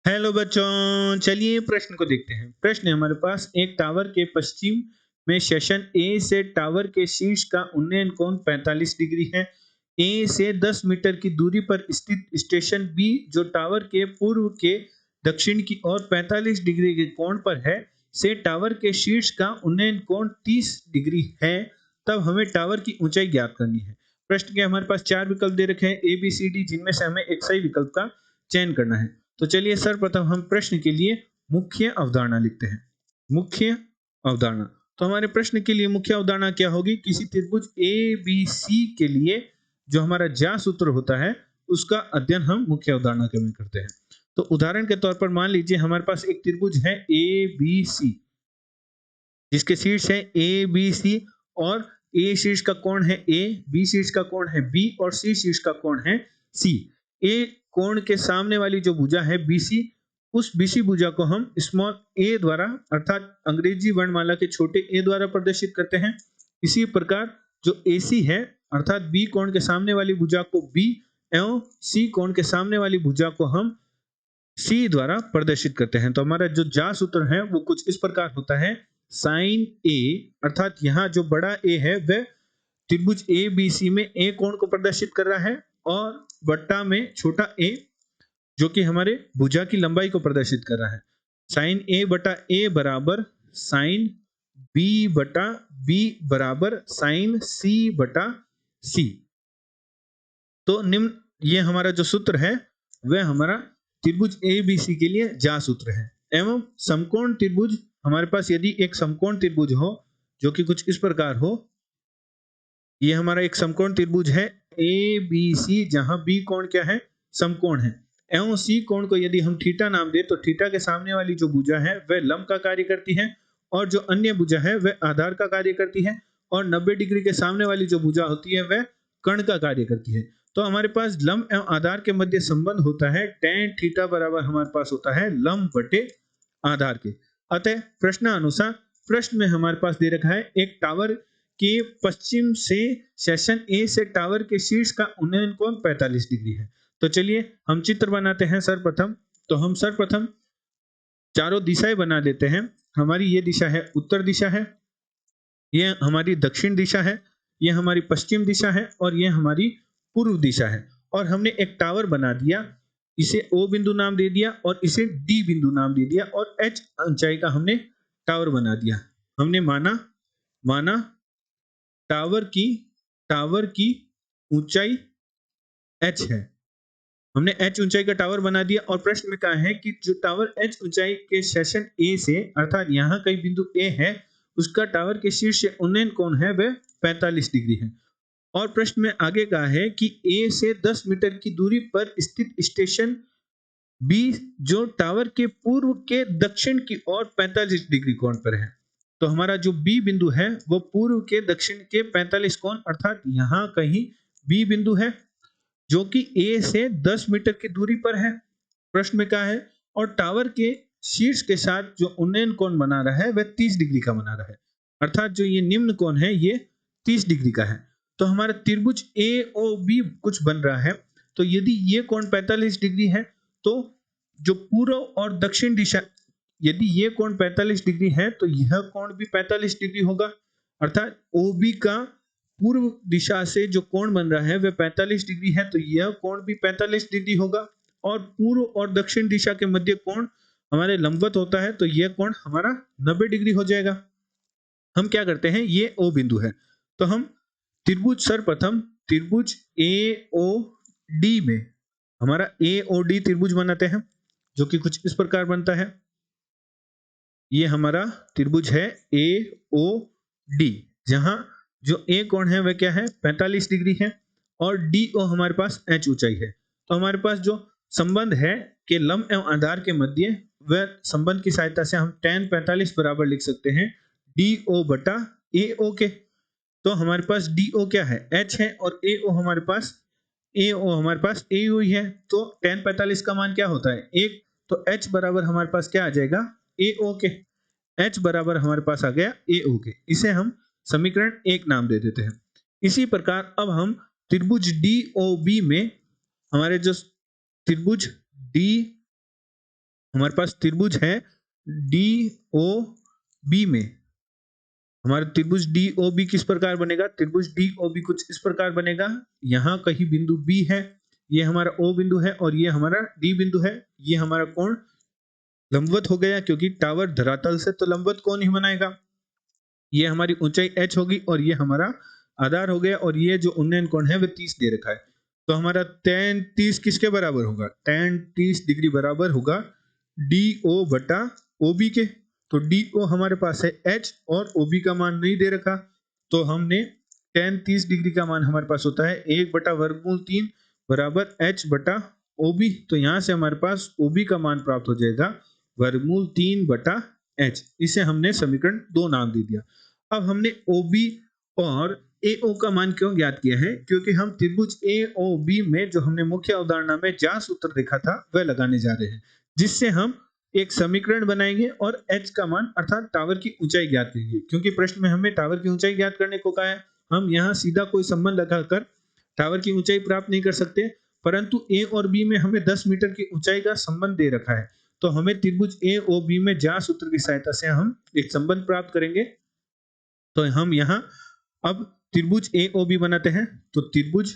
Hello बच्चों, चलिए प्रश्न को देखते हैं। प्रश्न है हमारे पास, एक टावर के पश्चिम में सेक्शन ए से टावर के शीर्ष का उन्नयन कोण 45 डिग्री है। ए से 10 मीटर की दूरी पर स्थित स्टेशन बी जो टावर के पूर्व के दक्षिण की ओर 45 डिग्री के कोण पर है से टावर के शीर्ष का उन्नयन कोण 30 डिग्री है। तब हमें टावर की ऊंचाई ज्ञात करनी है। प्रश्न के हमारे पास 4 विकल्प दे रखे हैं, ए बी सी डी, जिनमें से हमें एक सही विकल्प का चयन करना है। तो चलिए सर्वप्रथम हम प्रश्न के लिए मुख्य अवधारणा लिखते हैं। मुख्य अवधारणा, तो हमारे प्रश्न के लिए मुख्य अवधारणा क्या होगी? किसी त्रिभुज ए बी सी के लिए जो हमारा ज्या सूत्र होता है उसका अध्ययन हम मुख्य अवधारणा के में करते हैं। तो उदाहरण के तौर पर मान लीजिए हमारे पास एक त्रिभुज है ए बी सी, जिसके शीर्ष है ए बी सी और ए शीर्ष का कोण है ए, बी शीर्ष का कोण है बी और सी शीर्ष का कोण है सी। ए कोण के सामने वाली जो भुजा है बीसी, उस बीसी भुजा को हम स्मॉल ए द्वारा अर्थात अंग्रेजी वर्णमाला के छोटे ए द्वारा प्रदर्शित करते हैं। इसी प्रकार जो एसी है अर्थात बी कोण के सामने वाली भुजा को बी एवं सी कोण के सामने वाली भुजा को हम सी द्वारा प्रदर्शित करते हैं। तो हमारा जो जा सूत्र है वो कुछ इस प्रकार होता है, साइन ए अर्थात यहाँ जो बड़ा ए है वह त्रिभुज ए बी सी में ए कोण को प्रदर्शित कर रहा है और बट्टा में छोटा ए जो कि हमारे भुजा की लंबाई को प्रदर्शित कर रहा है। साइन ए बटा ए बराबर साइन बी बटा बी बराबर साइन सी बटा सी। तो निम्न ये हमारा जो सूत्र है वह हमारा त्रिभुज ए बी सी के लिए जा सूत्र है। एवं समकोण त्रिभुज, हमारे पास यदि एक समकोण त्रिभुज हो जो कि कुछ इस प्रकार हो, ये हमारा एक समकोण त्रिभुज है ए बी सी, जहां बी कोण क्या है? समकोण है। एवं सी कोण को यदि हम थीटा नाम दे तो थीटा के सामने वाली जो भुजा है वह लंब का कार्य करती है और जो अन्य भुजा है वह आधार का कार्य करती है और 90 डिग्री के सामने वाली जो भुजा होती है वह कर्ण का कार्य करती है। तो हमारे पास लंब एवं आधार के मध्य संबंध होता है tan थीटा बराबर हमारे पास होता है लंब बटे आधार के। अतः प्रश्नानुसार प्रश्न में हमारे पास दे रखा है, एक टावर के पश्चिम से सेक्शन ए से टावर के शीर्ष का उन्नयन कोण 45 डिग्री है। तो चलिए हम चित्र बनाते हैं। सर्वप्रथम तो हम सर्वप्रथम चारों दिशाएं बना देते हैं। हमारी ये दिशा है उत्तर दिशा है, ये हमारी दक्षिण दिशा है, ये हमारी पश्चिम दिशा है और ये हमारी पूर्व दिशा है। और हमने एक टावर बना दिया, इसे ओ बिंदु नाम दे दिया और इसे डी बिंदु नाम दे दिया और एच ऊंचाई का हमने टावर बना दिया। हमने माना टावर की ऊंचाई h है। हमने h ऊंचाई का टावर बना दिया और प्रश्न में कहा है कि जो टावर h ऊंचाई के सेक्शन A से अर्थात यहाँ कई बिंदु A है, उसका टावर के शीर्ष से उन्नयन कोण है वह 45 डिग्री है। और प्रश्न में आगे कहा है कि A से 10 मीटर की दूरी पर स्थित स्टेशन B जो टावर के पूर्व के दक्षिण की ओर 45 डिग्री कोण पर है। तो हमारा जो B बिंदु है वो पूर्व के दक्षिण के 45 कोण अर्थात यहाँ कहीं B बिंदु है जो कि A से 10 मीटर की दूरी पर है। प्रश्न में कहा है और टावर के शीर्ष के साथ जो उन्नयन कोण बना रहा है वह 30 डिग्री का बना रहा है, अर्थात जो ये निम्न कोण है ये 30 डिग्री का है। तो हमारा त्रिभुज AOB कुछ बन रहा है। तो यदि ये कोण 45 डिग्री है तो जो पूर्व और दक्षिण दिशा, यदि ये कोण 45 डिग्री है तो यह कोण भी 45 डिग्री होगा, अर्थात OB का पूर्व दिशा से जो कोण बन रहा है वह 45 डिग्री है तो यह कोण भी 45 डिग्री होगा। और पूर्व और दक्षिण दिशा के मध्य कोण हमारे लंबवत होता है तो यह कोण हमारा 90 डिग्री हो जाएगा। हम क्या करते हैं, ये O बिंदु है तो हम त्रिभुज सर्वप्रथम त्रिभुज AOD में हमारा AOD त्रिभुज बनाते हैं जो कि कुछ इस प्रकार बनता है। ये हमारा त्रिभुज है AOD, जहां जो A कोण है वह क्या है? 45 डिग्री है और DO हमारे पास H ऊंचाई है। तो हमारे पास जो संबंध है कि लंब एवं आधार के मध्य, वह संबंध की सहायता से हम tan 45 बराबर लिख सकते हैं DO बटा AO के। तो हमारे पास DO क्या है? H है और AO हमारे पास AO ही है। तो tan 45 का मान क्या होता है? 1। तो H बराबर हमारे पास क्या आ जाएगा? AO के। H बराबर हमारे पास आ गया AO के। इसे हम समीकरण 1 नाम दे देते हैं। इसी प्रकार अब हम त्रिभुज DOB में हमारे जो त्रिभुज हमारे पास त्रिभुज है DOB में, हमारा त्रिभुज DOB किस प्रकार बनेगा? त्रिभुज DOB कुछ इस प्रकार बनेगा। यहाँ कहीं बिंदु B है, ये हमारा O बिंदु है और ये हमारा D बिंदु है। ये हमारा कोण लंबवत हो गया क्योंकि टावर धरातल से तो लंबवत कोण ही बनाएगा। ये हमारी ऊंचाई h होगी और ये हमारा आधार हो गया और ये जो उन्नयन कोण है वह 30 दे रखा है। तो हमारा tan 30 किसके बराबर होगा? tan 30 डिग्री बराबर होगा DO बटा OB के। तो DO हमारे पास है h और OB का मान नहीं दे रखा, तो हमने tan 30 डिग्री का मान हमारे पास होता है 1 बटा वर्गमूल 3 बराबर h बटा OB। तो यहाँ से हमारे पास OB का मान प्राप्त हो जाएगा वर्गमूल 3 बटा h। इसे हमने समीकरण 2 नाम दे दिया। अब हमने OB और AO का मान क्यों ज्ञात किया है? क्योंकि हम त्रिभुज AOB में जो हमने मुख्य अवधारणा में ज्या सूत्र देखा था वह लगाने जा रहे हैं, जिससे हम एक समीकरण बनाएंगे और h का मान अर्थात टावर की ऊंचाई ज्ञात करेंगे। क्योंकि प्रश्न में हमें टावर की ऊंचाई ज्ञात करने को कहा है, हम यहाँ सीधा कोई संबंध लगाकर टावर की ऊंचाई प्राप्त नहीं कर सकते, परंतु A और B में हमें 10 मीटर की ऊंचाई का संबंध दे रखा है। तो हमें त्रिभुज AOB में ज्या सूत्र की सहायता से हम एक संबंध प्राप्त करेंगे। तो हम यहाँ अब त्रिभुज AOB बनाते हैं। तो त्रिभुज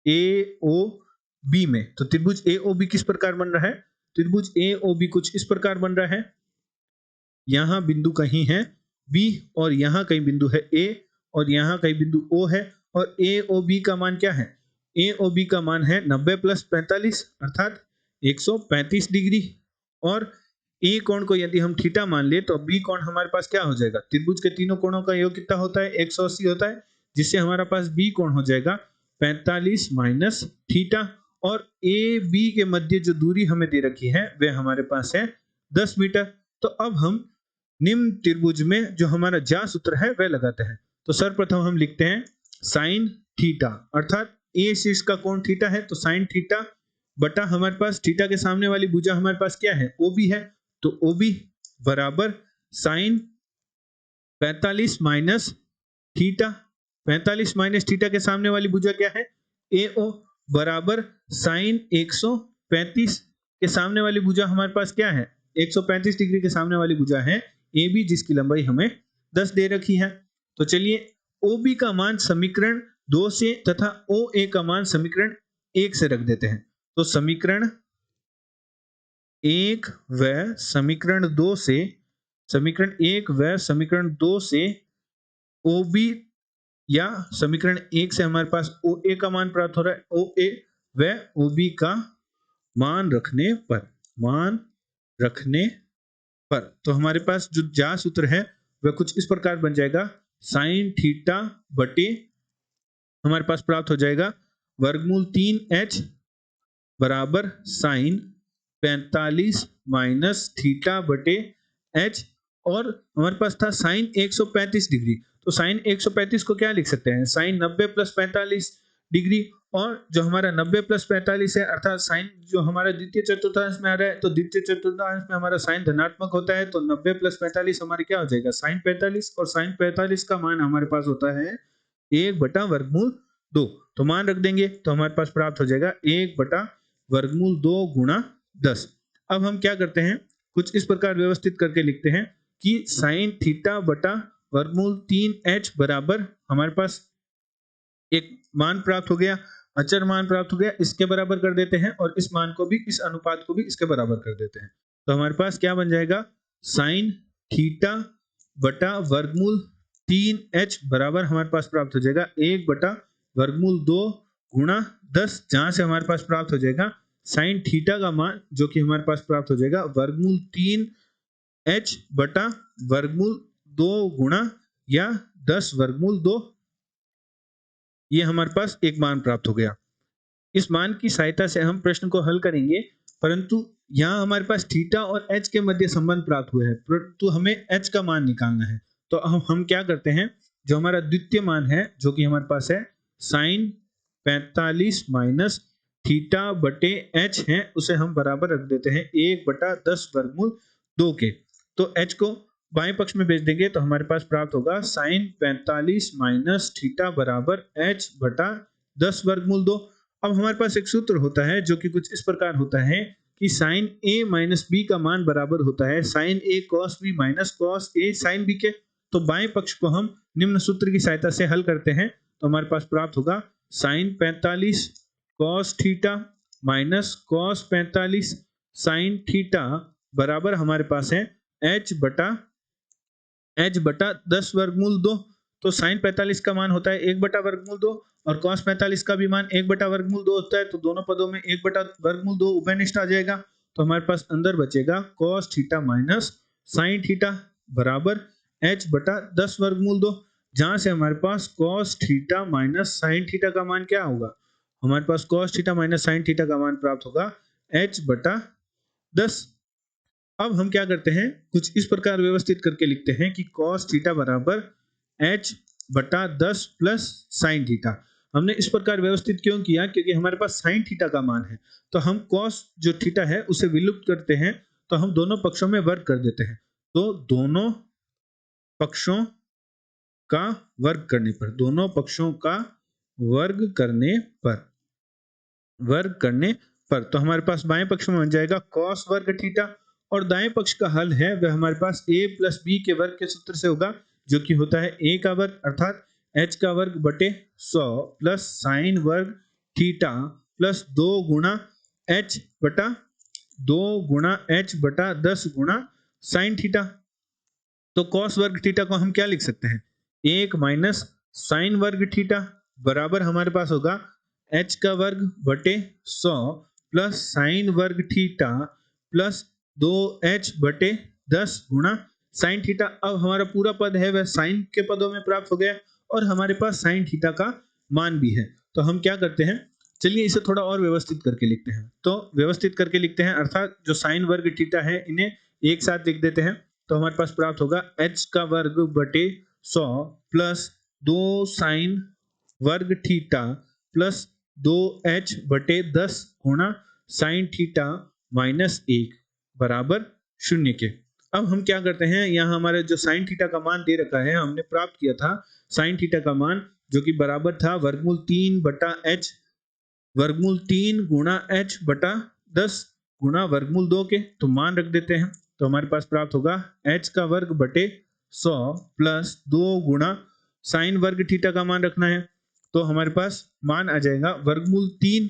AOB में, तो त्रिभुज AOB किस प्रकार बन रहा है? त्रिभुज AOB कुछ इस प्रकार बन रहा है। यहाँ बिंदु कहीं है B और यहाँ कहीं बिंदु है A और यहाँ कहीं बिंदु O है और AOB का मान क्या है? AOB का मान है 90 प्लस 45 अर्थात 135 डिग्री। और A कोण को यदि हम थीटा मान ले तो B कोण हमारे पास क्या हो जाएगा? त्रिभुज के तीनों कोणों का योग कितना होता है? 180 होता है, जिससे हमारा पास B कोण हो जाएगा 45 माइनस थीटा। और AB के मध्य जो दूरी हमें दे रखी है वह हमारे पास है 10 मीटर। तो अब हम निम्न त्रिभुज में जो हमारा ज्या सूत्र है वह लगाते हैं। तो सर्वप्रथम हम लिखते हैं साइन थीटा, अर्थात A शीर्ष का कोण थीटा है, तो साइन थीटा बटा हमारे पास थीटा के सामने वाली भुजा हमारे पास क्या है? OB है। तो OB बराबर sine 45 minus theta, 45 minus theta के सामने वाली भुजा क्या है? AO बराबर साइन 135 के सामने वाली भुजा हमारे पास क्या है? 135 डिग्री के सामने वाली भुजा है AB, जिसकी लंबाई हमें 10 दे रखी है। तो चलिए OB का मान समीकरण 2 से तथा OA का मान समीकरण 1 से रख देते हैं। तो समीकरण 1 व समीकरण 2 से, समीकरण 1 व समीकरण 2 से OB या समीकरण 1 से हमारे पास OA का मान प्राप्त हो रहा है। OA व OB का मान रखने पर तो हमारे पास जो ज्या सूत्र है वह कुछ इस प्रकार बन जाएगा। साइन थीटा बटे हमारे पास प्राप्त हो जाएगा वर्गमूल 3h बराबर साइन 45 माइनस थीटा बटे h, और हमारे पास था साइन 135 डिग्री। तो साइन 135 को क्या लिख सकते हैं? Sine 90 plus 45 degree. और जो हमारा 90 प्लस 45 है अर्थात साइन जो हमारा द्वितीय चतुर्थांश में आ रहा है, तो द्वितीय चतुर्थांश में हमारा साइन धनात्मक होता है, तो 90 प्लस 45 हमारे क्या हो जाएगा? साइन 45। और साइन 45 का मान हमारे पास होता है 1 बटा वर्गमूल 2। तो मान रख देंगे तो हमारे पास प्राप्त हो जाएगा 1 बटा वर्गमूल 2 गुणा 10। अब हम क्या करते हैं, कुछ इस प्रकार व्यवस्थित करके लिखते हैं कि साइन थीटा बटा वर्गमूल 3h बराबर हमारे पास एक मान प्राप्त हो गया, अचर मान प्राप्त हो गया, इसके बराबर कर देते हैं और इस मान को भी, इस अनुपात को भी इसके बराबर कर देते हैं। तो हमारे पास क्या बन जाएगा? साइन थीटा बटा वर्गमूल 3h बराबर हमारे पास प्राप्त हो जाएगा 1 बटा वर्गमूल 2 गुणा 10, जहां से हमारे पास प्राप्त हो जाएगा साइन थीटा का मान जो कि हमारे पास प्राप्त हो जाएगा वर्गमूल 3h बटा वर्गमूल 2 गुणा या 10 वर्गमूल 2। ये हमारे पास एक मान प्राप्त हो गया। इस मान की सहायता से हम प्रश्न को हल करेंगे, परंतु यहाँ हमारे पास थीटा और h के मध्य संबंध प्राप्त हुआ है, परंतु हमें h का मान निकालना है। तो हम क्या करते हैं, जो हमारा द्वितीय मान है जो कि हमारे पास है साइन 45 माइनस थीटा बटे h है, उसे हम बराबर रख देते हैं 1 बटा 10 वर्गमूल 2 के। तो h को बाएं पक्ष में भेज देंगे तो हमारे पास प्राप्त होगा साइन 45 माइनस थीटा बराबर h बटा 10 वर्गमूल 2। अब हमारे पास एक सूत्र होता है जो कि कुछ इस प्रकार होता है कि साइन ए माइनस बी का मान बराबर होता है sign A cos B minus cos A sine B के, तो बाएं पक्ष को हम निम्न सूत्र की सहायता से हल करते हैं। तो हमारे पास प्राप्त होगा sine 45 cos theta minus cos 45 sine theta बराबर हमारे पास है h बटा 10 वर्गमूल 2। तो साइन 45 का मान होता है 1 बटा वर्गमूल 2 और कॉस 45 का भी मान 1 बटा वर्गमूल 2 होता है, तो दोनों पदों में 1 बटा वर्गमूल 2 उभयनिष्ठ आ जाएगा। तो हमारे पास अंदर बचेगा cos theta minus sine theta बराबर h बटा 10 वर्गमूल 2, जहां से हमारे पास cos theta minus sine theta का मान क्या होगा, हमारे पास cos theta minus sine theta का मान प्राप्त होगा h बटा 10। अब हम क्या करते हैं, कुछ इस प्रकार व्यवस्थित करके लिखते हैं कि cos थीटा बराबर h बटा 10 प्लस साइन थीटा। हमने इस प्रकार व्यवस्थित क्यों किया, क्योंकि हमारे पास साइन थीटा का मान है, तो हम cos जो थीटा है उसे विलुप्त करते हैं, तो हम दोनों पक्षों में वर्ग कर देते हैं। तो दोनों पक्षों का वर्ग करने पर, दोनों पक्षों का वर्ग करने पर तो हमारे पास बाएं पक्ष में बन जाएगा cos वर्ग थीटा, और दाएं पक्ष का हल है वह हमारे पास a प्लस बी के वर्ग के सूत्र से होगा, जो कि होता है a का वर्ग अर्थात h का वर्ग बटे 100 प्लस साइन वर्ग थीटा प्लस 2 गुणा h बटा 10 गुणा साइन थीटा। तो cos वर्ग थीटा को हम क्या लिख सकते हैं, 1 माइनस साइन वर्ग थीटा बराबर हमारे पास होगा h का वर्ग बटे 100 प्लस साइन वर्ग थीटा प्लस 2h बटे 10 गुणा साइन थीटा। अब हमारा पूरा पद है वह साइन के पदों में प्राप्त हो गया और हमारे पास साइन थीटा का मान भी है। तो हम क्या करते हैं, चलिए इसे थोड़ा और व्यवस्थित करके लिखते हैं। तो व्यवस्थित करके लिखते हैं अर्थात जो साइन वर्ग थीटा है इन्हें एक साथ लिख देते हैं। तो हमारे पास प्राप्त होगा h का वर्ग बटे 100 प्लस 2 साइन वर्ग थीटा प्लस 2h बटे 10 गुणा साइन थीटा माइनस 1 बराबर 0 के। अब हम क्या करते हैं, यहाँ हमारे जो साइन थीटा का मान दे रखा है, हमने प्राप्त किया था साइन थीटा का मान जो कि बराबर था वर्गमूल 3 बटा h, वर्गमूल 3 गुणा h बटा 10 गुणा वर्गमूल 2 के, तो मान रख देते हैं। तो हमारे पास प्राप्त होगा h का वर्ग बटे 100 प्लस 2 गुणा साइन वर्ग थीटा का मान रखना है, तो हमारे पास मान आ जाएगा वर्गमूल 3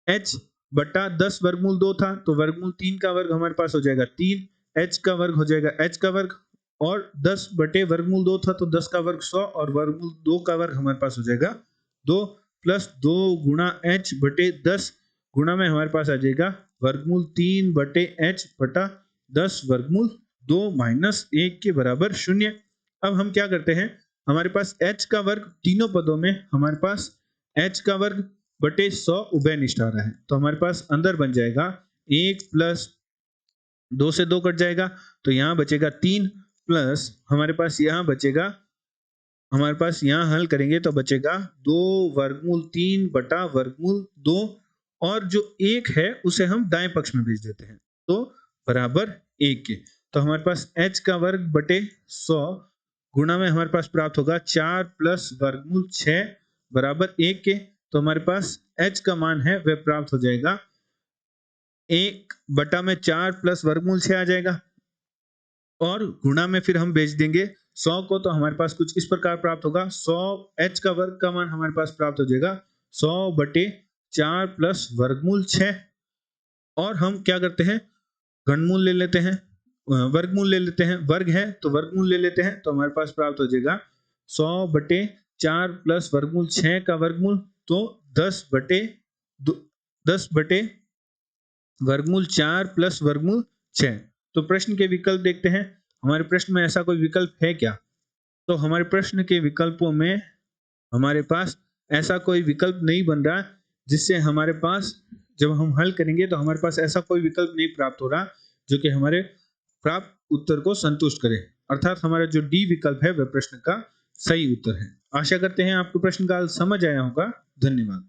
h बटा 10 वर्गमूल 2 था, तो वर्गमूल 3 का वर्ग हमारे पास हो जाएगा 3, h का वर्ग हो जाएगा h का वर्ग, और 10 बटे वर्गमूल 2 था तो 10 का वर्ग 100 और वर्गमूल 2 का वर्ग हमारे पास हो जाएगा 2 प्लस 2 गुणा h बटे 10 गुणा में हमारे पास आ जाएगा वर्गमूल 3 बटे h बटा 10 वर्गमूल 2 माइनस 1 के बराबर 0। अब हम क्या करते हैं, हमारे पास h का वर्ग तीनों पदों में हमारे पास h का वर्ग बटे 100 उभयनिष्ठ आ रहा है, तो हमारे पास अंदर बन जाएगा 1 प्लस 2 से 2 कट जाएगा, तो यहाँ बचेगा 3 प्लस हमारे पास यहाँ बचेगा, हमारे पास यहाँ हल करेंगे तो बचेगा 2 वर्गमूल 3 बटा वर्गमूल 2, और जो 1 है उसे हम दाएं पक्ष में भेज देते हैं, तो बराबर 1 के। तो हमारे पास h का वर्ग बटे 100 गुणा में हमारे पास प्राप्त होगा 4 प्लस वर्गमूल 6 बराबर 1 के। तो हमारे पास h का मान है वह प्राप्त हो जाएगा 1 बटा में 4 प्लस वर्गमूल 6 आ जाएगा, और गुणा में फिर हम भेज देंगे 100 को, तो हमारे पास कुछ इस प्रकार प्राप्त होगा 100 h का वर्ग का मान हमारे पास प्राप्त हो जाएगा 100 बटे 4 प्लस वर्गमूल 6, और हम क्या करते हैं घनमूल ले लेते हैं, वर्गमूल ले लेते हैं, वर्ग है तो वर्गमूल ले लेते हैं, तो हमारे पास प्राप्त हो जाएगा 100 बटे 4 प्लस वर्गमूल 6 का वर्गमूल, तो 10 बटे वर्गमूल 4 प्लस वर्गमूल 6। तो प्रश्न के विकल्प देखते हैं, हमारे प्रश्न में ऐसा कोई विकल्प है क्या, तो हमारे प्रश्न के विकल्पों में हमारे पास ऐसा कोई विकल्प नहीं बन रहा, जिससे हमारे पास जब हम हल करेंगे तो हमारे पास ऐसा कोई विकल्प नहीं प्राप्त हो रहा जो कि हमारे प्राप्त उत्तर को संतुष्ट करे, अर्थात हमारा जो डी विकल्प है वह प्रश्न का सही उत्तर है। आशा करते हैं आपको प्रश्न का समझ आया होगा। धन्यवाद।